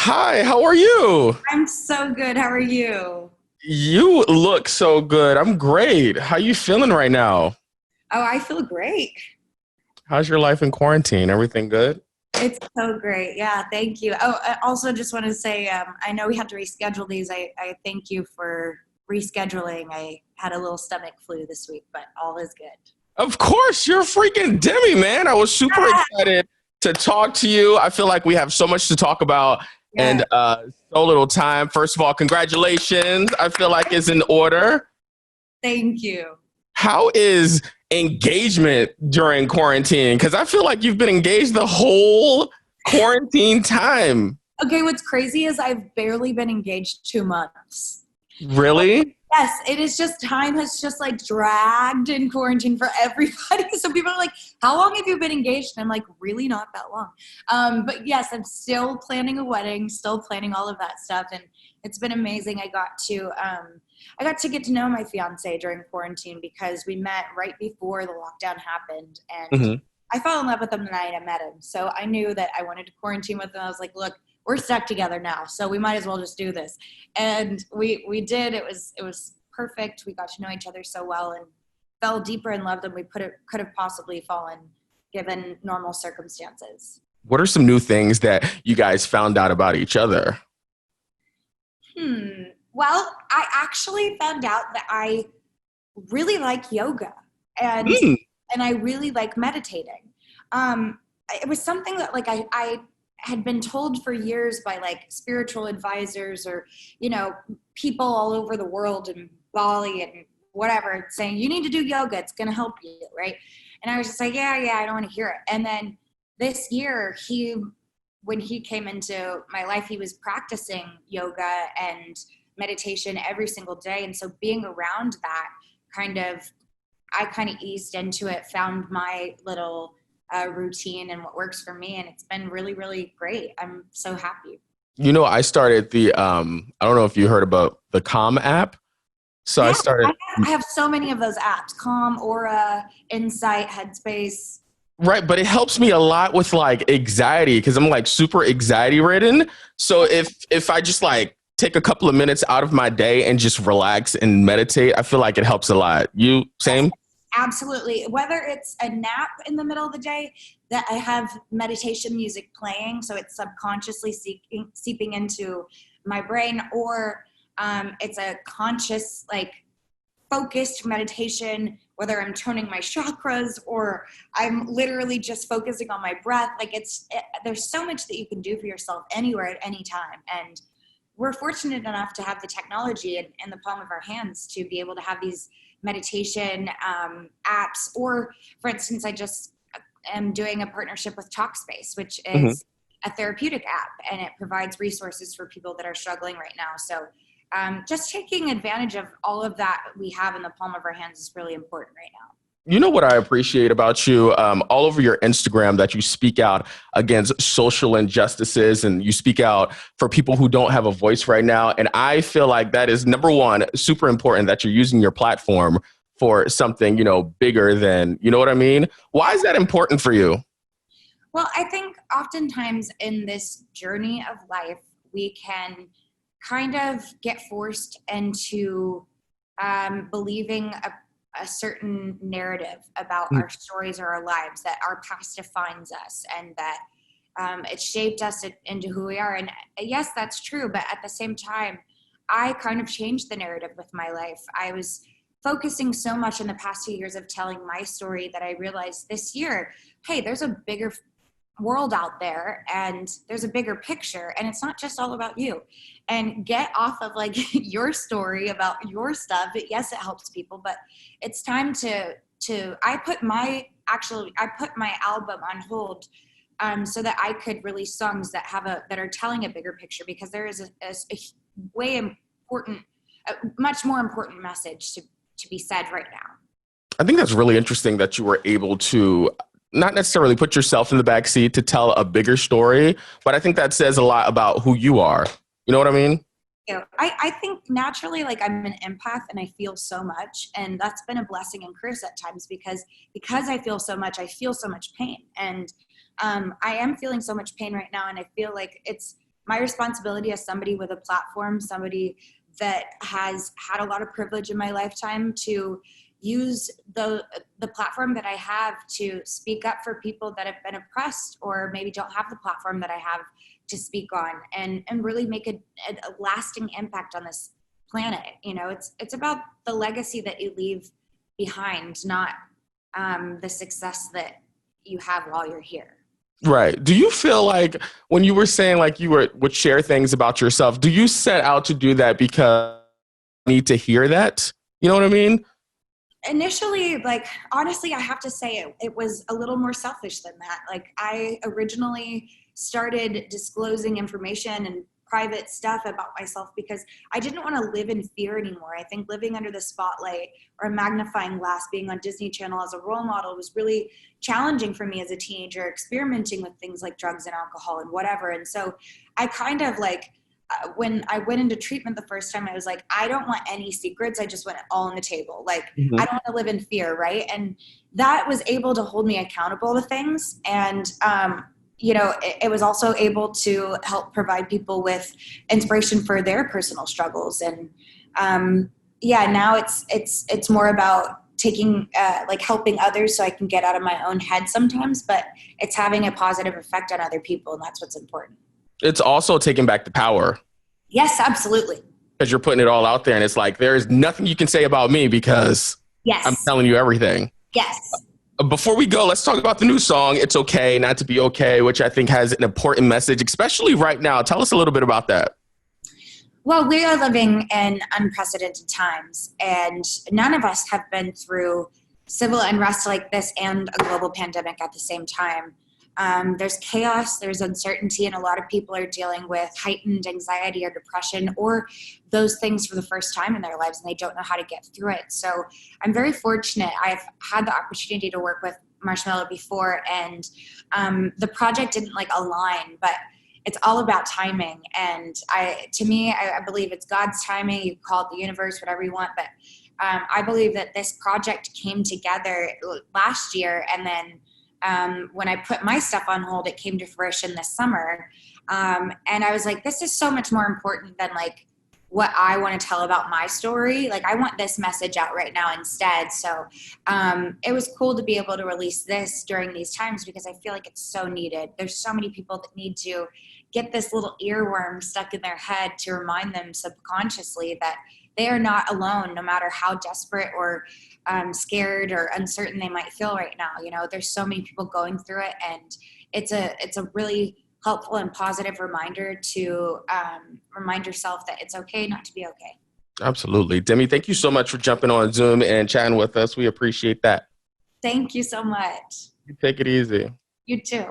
Hi, how are you? I'm so good. How are you? You look so good. I'm great. How you feeling right now? Oh, I feel great. How's your life in quarantine? Everything good? It's so great. Yeah, thank you. Oh, I also just want to say, I know we had to reschedule these. I thank you for rescheduling. I had a little stomach flu this week, but all is good. Of course, you're freaking Demi, man. I was super excited to talk to you. I feel like we have so much to talk about Yeah, and so little time. First of all, congratulations. I feel like it's in order. thank you. How is engagement during quarantine? Because I feel like you've been engaged the whole quarantine time. Okay, what's crazy is I've barely been engaged 2 months. Really? Yes, it is just time has just like dragged in quarantine for everybody. So people are like, "How long have you been engaged?" And I'm like, "Really, not that long." But yes, I'm still planning a wedding, still planning all of that stuff, and it's been amazing. I got to get to know my fiance during quarantine because we met right before the lockdown happened, and Mhm. I fell in love with him the night I met him. So I knew that I wanted to quarantine with him. I was like, "Look, we're stuck together now, so we might as well just do this." And we did. It was perfect. We got to know each other so well and fell deeper in love than we could have possibly fallen given normal circumstances. What are some new things that you guys found out about each other? Well, I actually found out that I really like yoga and Mm. and I really like meditating. It was something that like I had been told for years by like spiritual advisors or people all over the world in Bali and whatever saying you need to do yoga, it's going to help you, right? And I was just like, yeah, I don't want to hear it. And then this year when he came into my life, he was practicing yoga and meditation every single day, and so being around that kind of I kind of eased into it, found my little routine and what works for me, and it's been really, really great. I'm so happy. I started I don't know if you heard about the Calm app. So I Yeah, started I have so many of those apps: Calm, Aura, Insight, Headspace. right, but it helps me a lot with like anxiety because I'm like super anxiety ridden. So if I just like take a couple of minutes out of my day and just relax and meditate, I feel like it helps a lot. You Yes, same? absolutely. Whether it's a nap in the middle of the day, that I have meditation music playing, so it's subconsciously seeping into my brain, or it's a conscious, like focused meditation, whether I'm toning my chakras or I'm literally just focusing on my breath. There's so much that you can do for yourself anywhere at any time. And we're fortunate enough to have the technology in the palm of our hands to be able to have these meditation apps. Or, for instance, I just am doing a partnership with Talkspace, which Mhm. is a therapeutic app, and it provides resources for people that are struggling right now. So, just taking advantage of all of that we have in the palm of our hands is really important right now. You know what I appreciate about you? All over your Instagram, that you speak out against social injustices and you speak out for people who don't have a voice right now. And I feel like that is number one, super important that you're using your platform for something, bigger than, you know what I mean? Why is that important for you? Well, I think oftentimes in this journey of life, we can kind of get forced into believing a certain narrative about our stories or our lives, that our past defines us and that it shaped us into who we are. And yes, that's true. But at the same time, I kind of changed the narrative with my life. I was focusing so much in the past 2 years of telling my story that I realized this year, hey, there's a bigger world out there and there's a bigger picture, and it's not just all about you. And get off of like your story about your stuff. Yes, it helps people, but it's time to I put my album on hold, so that I could release songs that are telling a bigger picture, because there is a way important, a much more important message to be said right now. I think that's really interesting that you were able to not necessarily put yourself in the back seat to tell a bigger story, but I think that says a lot about who you are. You know what I mean? I think naturally, like, I'm an empath and I feel so much, and that's been a blessing and curse at times, because I feel so much, I feel so much pain. And I am feeling so much pain right now, and I feel like my responsibility as somebody with a platform, somebody that has had a lot of privilege in my lifetime, to use the platform that I have to speak up for people that have been oppressed or maybe don't have the platform that I have to speak on, and really make a lasting impact on this planet. You know, it's about the legacy that you leave behind, not the success that you have while you're here. Right. Do you feel like when you were saying like you would share things about yourself, do you set out to do that because you need to hear that? You know what I mean? Initially, like, honestly, I have to say it was a little more selfish than that. Like, I originally started disclosing information and private stuff about myself because I didn't want to live in fear anymore. I think living under the spotlight or a magnifying glass, being on Disney Channel as a role model, was really challenging for me as a teenager, experimenting with things like drugs and alcohol and whatever. And so I kind of like, when I went into treatment the first time, I was like, I don't want any secrets. I just want it all on the table. Like, I don't want to live in fear, right? And that was able to hold me accountable to things. And, you know, it was also able to help provide people with inspiration for their personal struggles. And yeah, now it's more about taking, like, helping others so I can get out of my own head sometimes, but it's having a positive effect on other people. And that's what's important. It's also taking back the power. Yes, absolutely. Because you're putting it all out there and it's like, there is nothing you can say about me because I'm telling you everything. Yes. Before we go, let's talk about the new song, It's Okay Not to Be Okay, which I think has an important message, especially right now. Tell us a little bit about that. Well, we are living in unprecedented times, and none of us have been through civil unrest like this and a global pandemic at the same time. There's chaos, there's uncertainty, and a lot of people are dealing with heightened anxiety or depression or those things for the first time in their lives, and they don't know how to get through it. So I'm very fortunate. I've had the opportunity to work with Marshmello before, and the project didn't like align, but it's all about timing. And I believe it's God's timing. You call it the universe, whatever you want, but I believe that this project came together last year, and then when I put my stuff on hold, it came to fruition this summer. And I was like, this is so much more important than like what I want to tell about my story. Like, I want this message out right now instead. So it was cool to be able to release this during these times because I feel like it's so needed. There's so many people that need to get this little earworm stuck in their head to remind them subconsciously that they are not alone, no matter how desperate or scared or uncertain they might feel right now. You know, there's so many people going through it, and it's a really helpful and positive reminder to remind yourself that it's okay not to be okay. Absolutely. Demi, thank you so much for jumping on Zoom and chatting with us. We appreciate that. Thank you so much. You take it easy. You too.